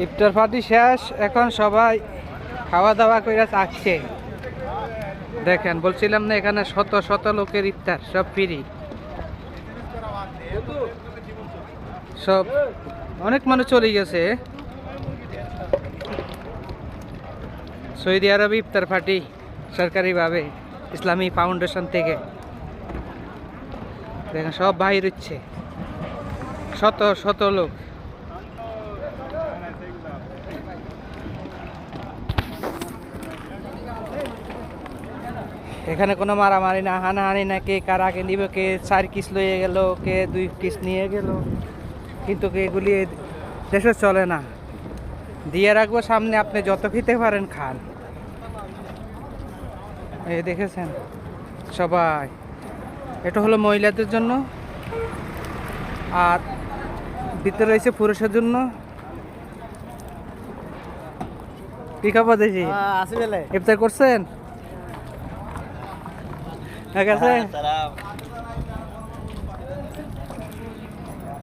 ইফতার party শেষ, এখন সবাই খাওয়া দাওয়া করে থাকছে। দেখেন, বলছিলাম না এখানে শত শত লোকের ইফতার, সব ফ্রি। সব অনেক মানুষ চলে গেছে। সৌদি আরবে ইফতার পার্টি সরকারিভাবে ইসলামী ফাউন্ডেশন থেকে। দেখেন সব বাইর হচ্ছে, শত শত লোক। এখানে কোনো মারামারি না, হানাহানি না, কে কার আগে নিবে, কে 4 কিস লইয়ে গেল, কে 2 কিস নিয়ে গেল। কিন্তু এগুলি দেশে চলে না। দিয়ে রাখবো সামনে, আপনি যত খেতে পারেন খান। এই দেখেছেন সবাই। এটা হলো মহিলাদের জন্য, আর ভিতরে রয়েছে পুরুষের জন্য। কি খবর দেখি, ইফতার করছেন? ঠিক আছে।